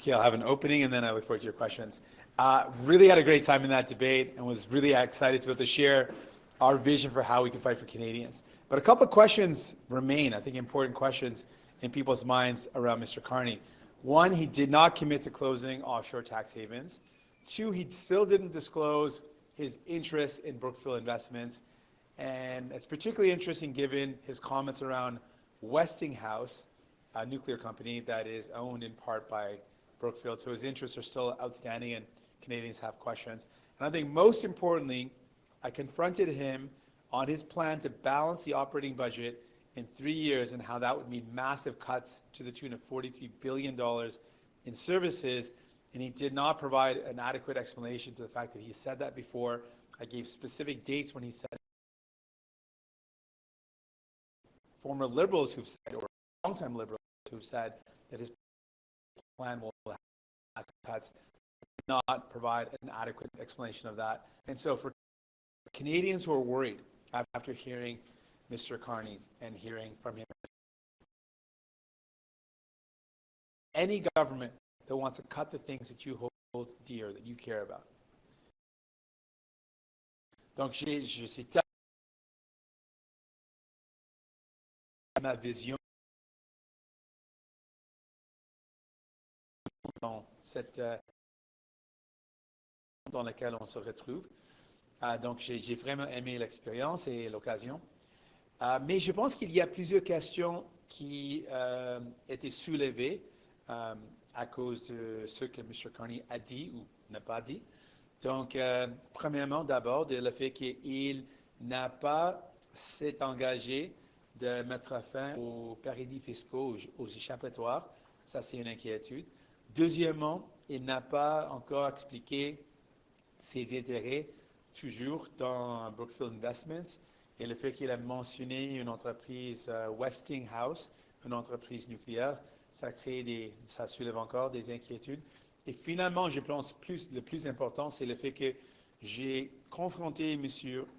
Okay, I'll have an opening and then I look forward to your questions. Really had a great time in that debate and was really excited to be able to share our vision for how we can fight for Canadians. But a couple of questions remain, I think important questions in people's minds around Mr. Carney. One, he did not commit to closing offshore tax havens. Two, he still didn't disclose his interest in Brookfield Investments. And it's particularly interesting given his comments around Westinghouse, a nuclear company that is owned in part by Brookfield. So his interests are still outstanding and Canadians have questions. And I think most importantly, I confronted him on his plan to balance the operating budget in 3 years and how that would mean massive cuts to the tune of $43 billion in services. And he did not provide an adequate explanation to the fact that he said that before. I gave specific dates when he said it. Former Liberals who've said, or long-time Liberals who've said that his plan will have massive cuts, did not provide an adequate explanation of that. And so for Canadians who are worried after hearing Mr. Carney and hearing from him, any government that wants to cut the things that you hold dear, that you care about. Donc, je suis ma vision dans cette dans laquelle on se retrouve. Donc, j'ai vraiment aimé l'expérience et l'occasion. Mais je pense qu'il y a plusieurs questions qui étaient soulevées à cause de ce que M. Carney a dit ou n'a pas dit. Donc, premièrement, d'abord, le fait qu'il n'a pas s'est engagé de mettre fin aux paradis fiscaux, aux échappatoires. Ça, c'est une inquiétude. Deuxièmement, il n'a pas encore expliqué ses intérêts toujours dans Brookfield Investments et le fait qu'il a mentionné une entreprise Westinghouse, une entreprise nucléaire, ça soulève encore des inquiétudes. Et finalement, je pense le plus important, c'est le fait que j'ai confronté M.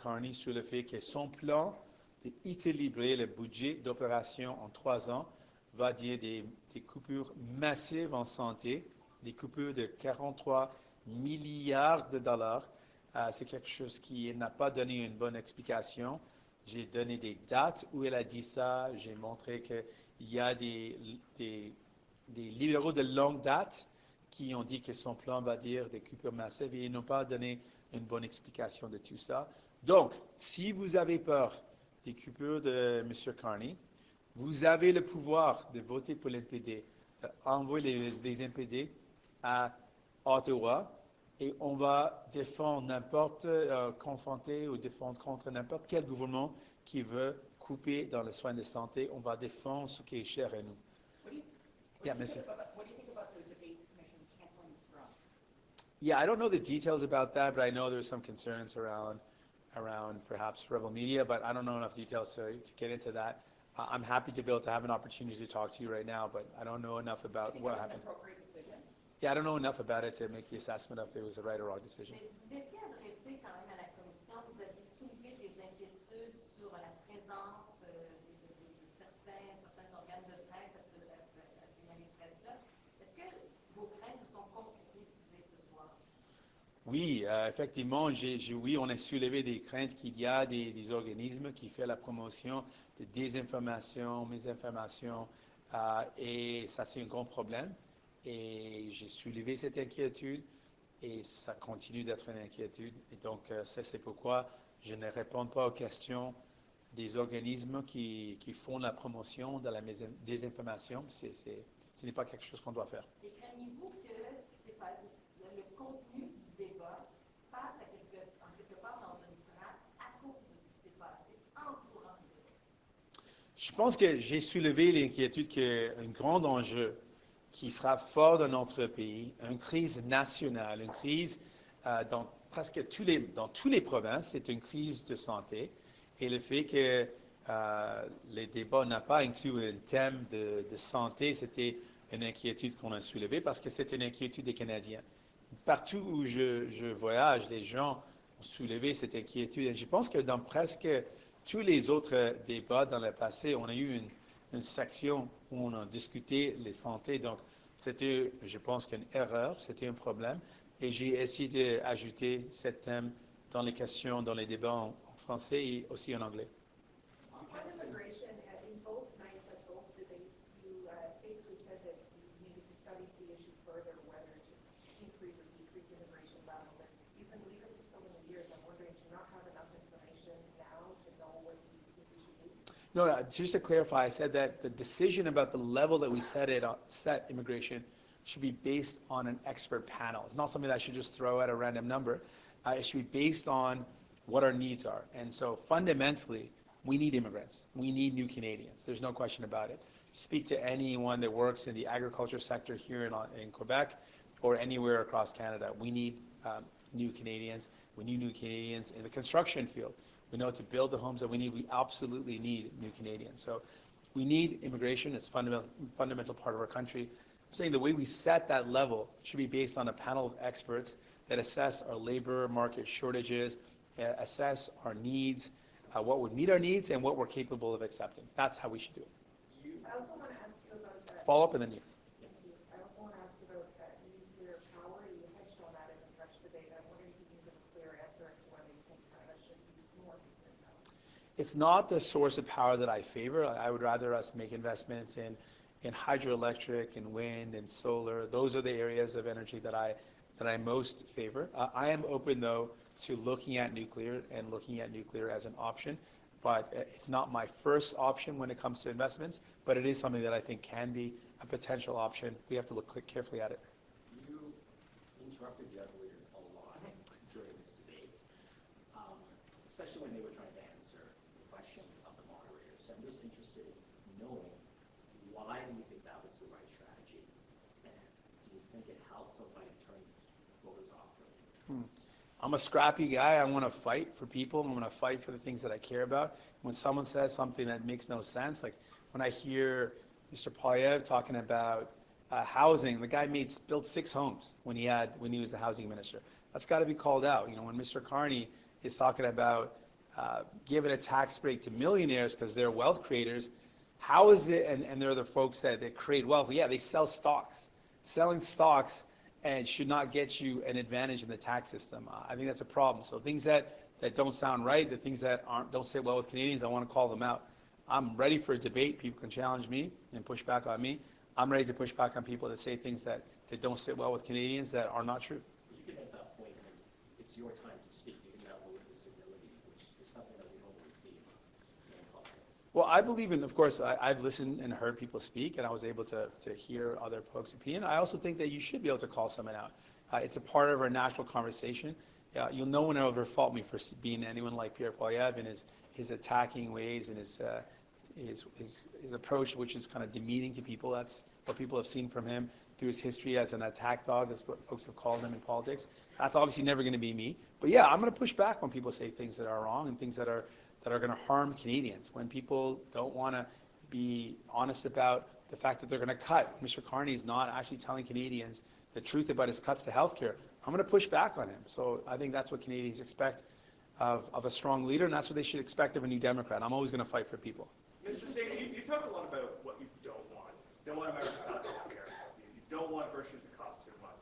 Carney sur le fait que son plan d'équilibrer le budget d'opération en 3 ans va dire des coupures massives en santé, des coupures de 43 milliards de dollars. C'est quelque chose qui n'a pas donné une bonne explication. J'ai donné des dates où elle a dit ça. J'ai montré qu'il y a des libéraux de longue date qui ont dit que son plan va dire des coupures massives et ils n'ont pas donné une bonne explication de tout ça. Donc, si vous avez peur des coupures de M. Carney, vous avez le pouvoir de voter pour l'NPD, d'envoyer les NPD à Ottawa et on va défendre confronter ou défendre contre n'importe quel gouvernement qui veut couper dans les soins de santé. On va défendre ce qui est cher à nous. Yeah, merci. Yeah, I don't know the details about that, but I know there's some concerns around perhaps Rebel Media, but I don't know enough details to get into that. I'm happy to be able to have an opportunity to talk to you right now, but I don't know enough about what happened. Yeah, I don't know enough about it to make the assessment of if it was a right or wrong decision. Vous étiez adressé quand même à la commission, vous aviez soulevé des inquiétudes sur la présence de certains organes de presse à ce de presse-là. Est-ce que vos craintes se sont concrétisées ce soir? Oui, effectivement, oui, on a soulevé des craintes qu'il y a des organismes qui font la promotion de désinformation, mésinformation, et ça, c'est un grand problème. Et j'ai soulevé cette inquiétude et ça continue d'être une inquiétude. Et donc, ça, c'est pourquoi je ne réponds pas aux questions des organismes qui font la promotion de la désinformation. Ce n'est pas quelque chose qu'on doit faire. Et craignez-vous que ce qui s'est passé, le contenu du débat passe en quelque part dans une trappe à cause de ce qui s'est passé entourant le débat? Je pense que j'ai soulevé l'inquiétude qu'un grand enjeu qui frappe fort dans notre pays, une crise nationale, une crise dans presque dans toutes les provinces, c'est une crise de santé. Et le fait que les débats n'ont pas inclus un thème de santé, c'était une inquiétude qu'on a soulevée parce que c'est une inquiétude des Canadiens. Partout où je voyage, les gens ont soulevé cette inquiétude. Et je pense que dans presque tous les autres débats dans le passé, on a eu une section où on a discuté les santé. Donc, C'était, je pense qu'une erreur, c'était un problème. Et j'ai essayé d'ajouter ce thème dans les questions, dans les débats en français et aussi en anglais. On immigration, in both nights at both debates, you basically said that you needed to study the issue further, whether to increase or decrease immigration levels. And you've been leader for so many years. I'm wondering, do you not have enough information now to know what you think we should do? No, just to clarify, I said that the decision about the level that we set immigration should be based on an expert panel. It's not something that I should just throw out a random number. It should be based on what our needs are. And so fundamentally, we need immigrants. We need new Canadians. There's no question about it. Speak to anyone that works in the agriculture sector here in Quebec or anywhere across Canada. We need new Canadians. We need new Canadians in the construction field. We know to build the homes that we need, we absolutely need new Canadians. So we need immigration. It's a fundamental part of our country. I'm saying the way we set that level should be based on a panel of experts that assess our labor market shortages, assess our needs, what would meet our needs, and what we're capable of accepting. That's how we should do it. I also want to ask you about that. Follow up and then you. Thank you. I also want to ask you about nuclear power. You hedged on that in the French debate. I'm wondering if you can give a clear answer as to whether you think Canada should use more nuclear power. It's not the source of power that I favor. I would rather us make investments in hydroelectric and wind and solar. Those are the areas of energy that I most favor. I am open, though, to looking at nuclear and looking at nuclear as an option, but it's not my first option when it comes to investments, but it is something that I think can be a potential option. We have to look carefully at it. You interrupted the other leaders a lot during this debate, especially when they were trying to answer the question of the moderator. So I'm just interested in knowing, why do you think that was the right strategy? And do you think it helped to turn voters off from it? I'm a scrappy guy. I want to fight for people. I want to fight for the things that I care about. When someone says something that makes no sense, like when I hear Mr. Poilievre talking about housing, the guy built 6 homes when he was the housing minister. That's got to be called out. You know, when Mr. Carney is talking about giving a tax break to millionaires because they're wealth creators, how is it? And they're the folks that create wealth. Yeah, they sell stocks. Selling stocks and should not get you an advantage in the tax system. I think that's a problem. So things that don't sound right, the things that don't sit well with Canadians, I want to call them out. I'm ready for a debate. People can challenge me and push back on me. I'm ready to push back on people that say things that don't sit well with Canadians that are not true. You can make that point, and it's your time to speak. You can now lose the civility, which is something that we don't really see in politics. Well, I believe in, of course, I've listened and heard people speak, and I was able to hear other folks' opinion. I also think that you should be able to call someone out. It's a part of our national conversation. No one will ever fault me for being anyone like Pierre Poilievre and his attacking ways and his approach, which is kind of demeaning to people. That's what people have seen from him through his history as an attack dog. That's what folks have called him in politics. That's obviously never going to be me. But yeah, I'm going to push back when people say things that are wrong and things that are going to harm Canadians. When people don't want to be honest about the fact that they're going to cut. Mr. Carney is not actually telling Canadians the truth about his cuts to healthcare. I'm going to push back on him. So I think that's what Canadians expect of a strong leader, and that's what they should expect of a new Democrat. I'm always going to fight for people. Mr. Singh, you talk a lot about what you don't want. You don't want Americans to have healthcare. You don't want groceries to cost too much.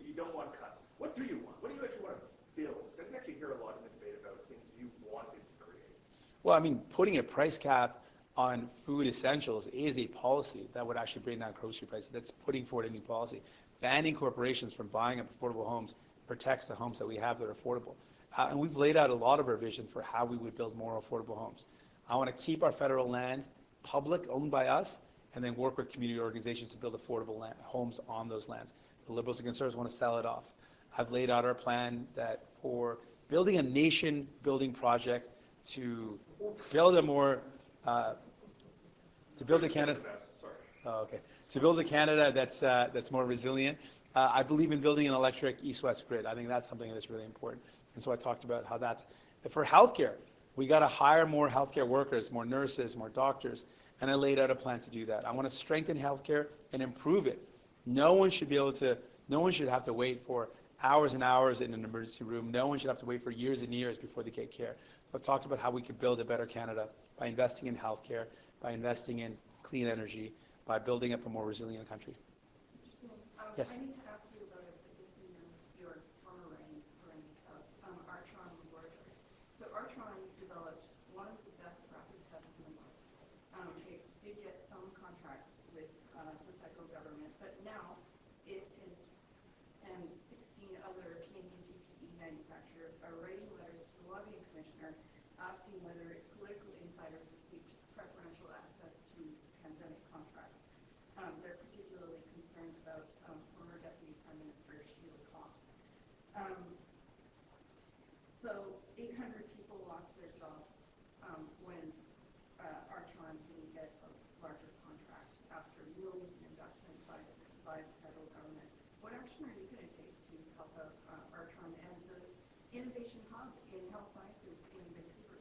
You don't want cuts. What do you want? What do you actually want to build? I didn't actually hear a lot in the debate about things you wanted to create. Well, I mean, putting a price cap on food essentials is a policy that would actually bring down grocery prices. That's putting forward a new policy. Banning corporations from buying up affordable homes protects the homes that we have that are affordable. And we've laid out a lot of our vision for how we would build more affordable homes. I want to keep our federal land public, owned by us, and then work with community organizations to build affordable homes on those lands. The Liberals and Conservatives want to sell it off. I've laid out our plan that for building a nation-building project to build to build a Canada. Oh, okay. To build a Canada that's more resilient. I believe in building an electric east-west grid. I think that's something that's really important. And so I talked about how that's for healthcare. We got to hire more healthcare workers, more nurses, more doctors, and I laid out a plan to do that. I want to strengthen healthcare and improve it. No one should have to wait for hours and hours in an emergency room. No one should have to wait for years and years before they get care. So I've talked about how we could build a better Canada by investing in healthcare, by investing in clean energy, by building up a more resilient country. Yes. I need to ask you about it because it's in your former rank of Artron Laboratories. So Artron developed one of the best rapid tests in the world. It did get some contracts with the federal government, but now it is, and 16 other Canadian GPE manufacturers are writing letters to the lobbying commissioner asking whether political insiders received preferential access to pandemic contracts. They're particularly concerned about former Deputy Prime Minister Sheila Cox. So 800 people lost their jobs when Artron didn't get a larger contract after millions in investment by the federal government. What action are you going to take to help out Artron and the innovation hub in health sciences in Vancouver?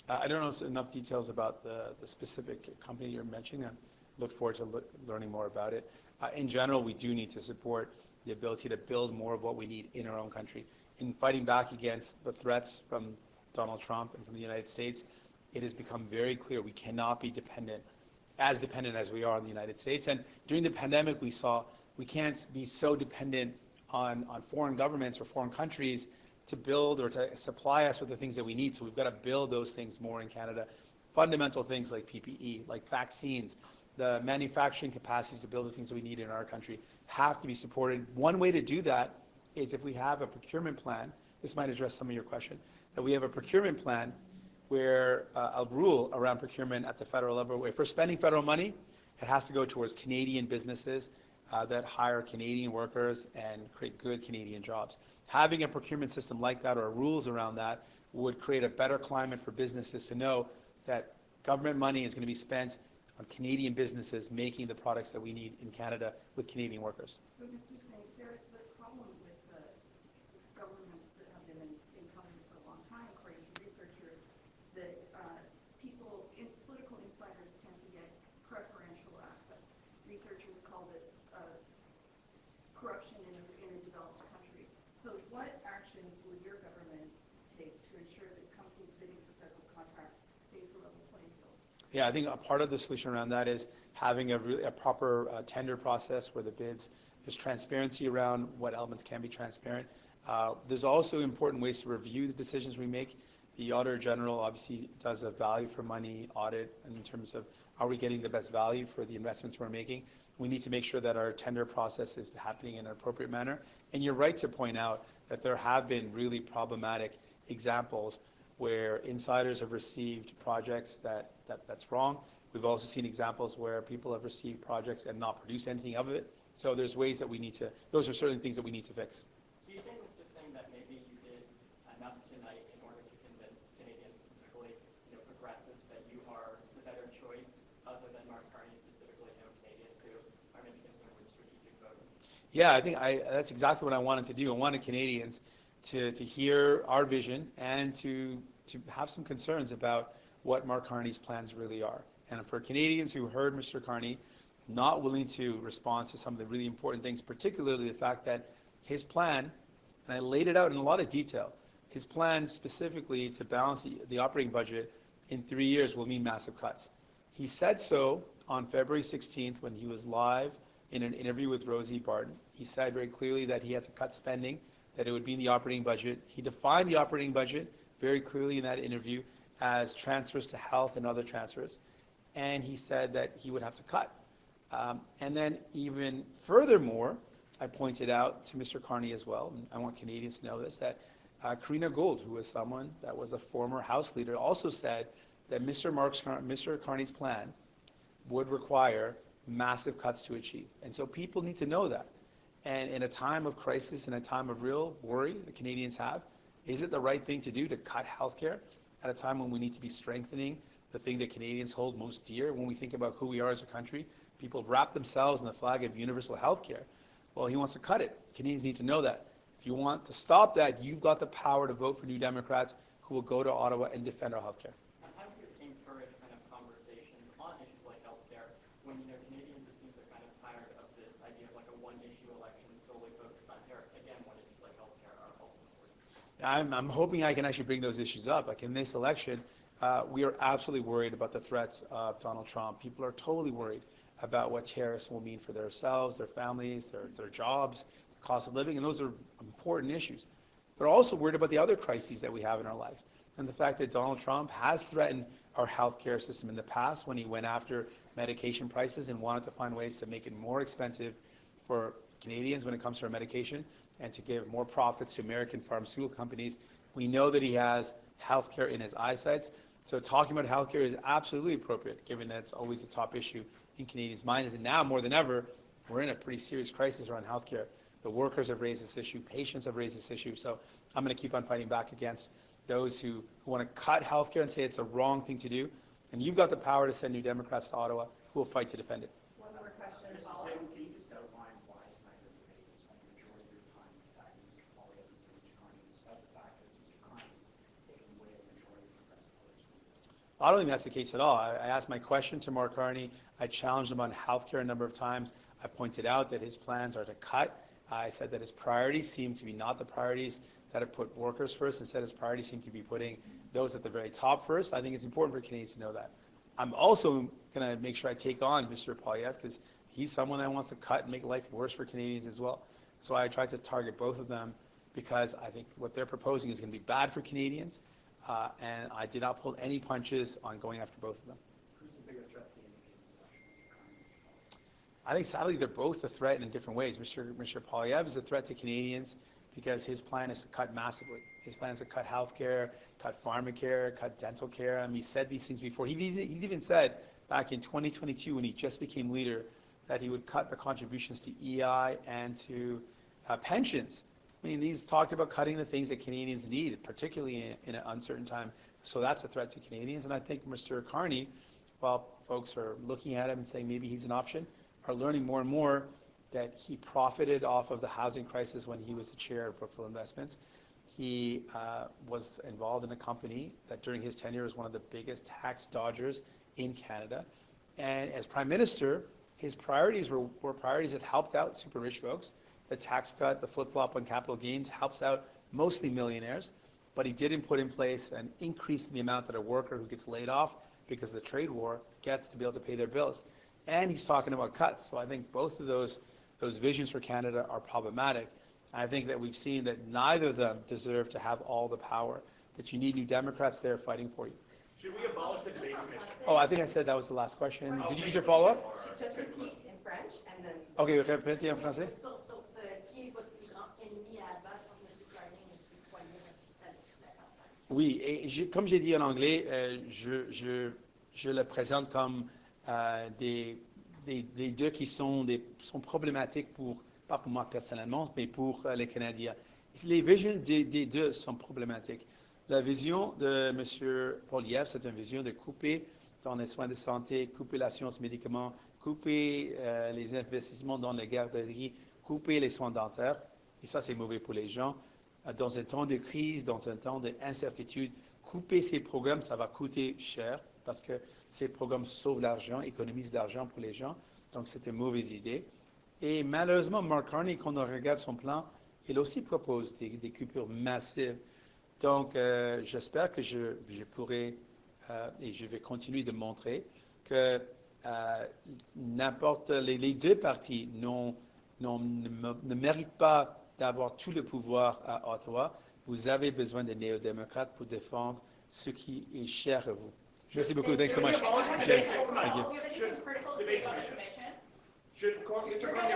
I don't know enough details about the specific company you're mentioning. I look forward to learning more about it. In general, we do need to support the ability to build more of what we need in our own country. In fighting back against the threats from Donald Trump and from the United States, it has become very clear we cannot be dependent as we are on the United States. And during the pandemic, we saw we can't be so dependent on foreign governments or foreign countries to build or to supply us with the things that we need. So we've got to build those things more in Canada. Fundamental things like PPE, like vaccines, the manufacturing capacity to build the things that we need in our country have to be supported. One way to do that is if we have a procurement plan. This might address some of your question, that we have a procurement plan where a rule around procurement at the federal level, where if we're spending federal money, it has to go towards Canadian businesses that hire Canadian workers and create good Canadian jobs. Having a procurement system like that or rules around that would create a better climate for businesses to know that government money is going to be spent on Canadian businesses making the products that we need in Canada with Canadian workers. But Mr. Singh, there is a problem with the governments that have been incumbent for a long time, according to researchers, that political insiders tend to get preferential access. Researchers call this corruption in a developed country. So what actions will your government take to ensure that companies bidding for federal contracts face a level playing field? Yeah, I think a part of the solution around that is having a proper tender process where the bids, there's transparency around what elements can be transparent. There's also important ways to review the decisions we make. The Auditor General obviously does a value for money audit in terms of are we getting the best value for the investments we're making. We need to make sure that our tender process is happening in an appropriate manner. And you're right to point out that there have been really problematic examples where insiders have received projects that's wrong. We've also seen examples where people have received projects and not produced anything of it. So there's ways that we need to, those are certainly things that we need to fix. Do you think, Mr. Singh, that maybe you did enough tonight in order to convince Canadians, particularly progressives, that you are the better choice other than Mark Carney, specifically Canadians who are maybe concerned with strategic voting? Yeah, I think that's exactly what I wanted to do. I wanted Canadians to hear our vision and to have some concerns about what Mark Carney's plans really are. And for Canadians who heard Mr. Carney not willing to respond to some of the really important things, particularly the fact that his plan, and I laid it out in a lot of detail, his plan specifically to balance the operating budget in 3 years will mean massive cuts. He said so on February 16th when he was live in an interview with Rosie Barton. He said very clearly that he had to cut spending, that it would be in the operating budget. He defined the operating budget very clearly in that interview as transfers to health and other transfers. And he said that he would have to cut. And then even furthermore, I pointed out to Mr. Carney as well, and I want Canadians to know this, that Karina Gould, who was someone that was a former House leader, also said that Mr. Carney's plan would require massive cuts to achieve. And so people need to know that. And in a time of crisis, in a time of real worry that Canadians have, is it the right thing to do to cut healthcare at a time when we need to be strengthening the thing that Canadians hold most dear? When we think about who we are as a country, people wrap themselves in the flag of universal healthcare. Well, he wants to cut it. Canadians need to know that. If you want to stop that, you've got the power to vote for New Democrats who will go to Ottawa and defend our healthcare. And how do you encourage kind of conversation on issues like healthcare when Canadians, it seems, are kind of tired of this idea of like a one-issue election solely focused on tariffs? Again, when issues like healthcare are also important. I'm hoping I can actually bring those issues up. Like in this election, we are absolutely worried about the threats of Donald Trump. People are totally worried about what tariffs will mean for themselves, their families, their jobs, the cost of living, and those are important issues. They're also worried about the other crises that we have in our life, and the fact that Donald Trump has threatened our healthcare system in the past when he went after medication prices and wanted to find ways to make it more expensive for Canadians when it comes to our medication and to give more profits to American pharmaceutical companies. We know that he has healthcare in his eyesight. So talking about healthcare is absolutely appropriate, given that it's always a top issue in Canadians' minds. And now, more than ever, we're in a pretty serious crisis around healthcare. The workers have raised this issue. Patients have raised this issue. So I'm going to keep on fighting back against those who want to cut healthcare and say it's a wrong thing to do. And you've got the power to send New Democrats to Ottawa who will fight to defend it. One other question. Mr. Singh, can you just outline why tonight the debate is spending the majority of your time attacking Mr. Poilievre and Mr. Carney, despite the fact that it's Mr. Carney that's taking away the majority of progressive voters? I don't think that's the case at all. I asked my question to Mark Carney. I challenged him on healthcare a number of times. I pointed out that his plans are to cut. I said that his priorities seem to be not the priorities that have put workers first. Instead, his priorities seem to be putting those at the very top first. I think it's important for Canadians to know that. I'm also going to make sure I take on Mr. Poilievre because he's someone that wants to cut and make life worse for Canadians as well. So I tried to target both of them because I think what they're proposing is going to be bad for Canadians, and I did not pull any punches on going after both of them. Who's the bigger threat to the NDP in this election, Mr. Carney or Mr. Poilievre? I think sadly they're both a threat in different ways. Mr. Poilievre is a threat to Canadians because his plan is to cut massively. His plan is to cut healthcare, cut pharmacare, cut dental care. I mean, he said these things before. He's even said back in 2022 when he just became leader that he would cut the contributions to EI and to pensions. I mean, he's talked about cutting the things that Canadians need, particularly in an uncertain time. So that's a threat to Canadians. And I think Mr. Carney, while folks are looking at him and saying maybe he's an option, are learning more and more that he profited off of the housing crisis when he was the chair of Brookfield Investments. He was involved in a company that during his tenure was one of the biggest tax dodgers in Canada. And as Prime Minister, his priorities were priorities that helped out super rich folks. The tax cut, the flip-flop on capital gains helps out mostly millionaires, but he didn't put in place an increase in the amount that a worker who gets laid off because of the trade war gets to be able to pay their bills. And he's talking about cuts. So I think both of those visions for Canada are problematic. I think that we've seen that neither of them deserve to have all the power, that you need New Democrats there fighting for you. Should we abolish the debate commission? Oh, I think I said that was the last question. Did you get your follow-up? Just repeat in French and then. Okay, répétez en français. Sur qui est votre plus grand ennemi à abattre entre M. Carney et M. Poilievre à la campagne? Oui, et comme j'ai dit en anglais, je le présente comme des deux qui sont problématiques pas pour moi personnellement, mais pour les Canadiens. Les visions des deux sont problématiques. La vision de M. Poilievre, c'est une vision de couper dans les soins de santé, couper la science médicaments, couper les investissements dans les garderies, couper les soins dentaires. Et ça, c'est mauvais pour les gens. Dans un temps de crise, dans un temps d'incertitude, couper ces programmes, ça va coûter cher parce que ces programmes sauvent l'argent, économisent de l'argent pour les gens. Donc, c'est une mauvaise idée. Et malheureusement, Mark Carney, quand on regarde son plan, il aussi propose des coupures massives. Donc, j'espère que je pourrai, et je vais continuer de montrer, que les deux partis ne méritent pas d'avoir tout le pouvoir à Ottawa. Vous avez besoin des néo-démocrates pour défendre ce qui est cher à vous. Merci beaucoup. Thanks so much. Thank you. Should Mr. Carney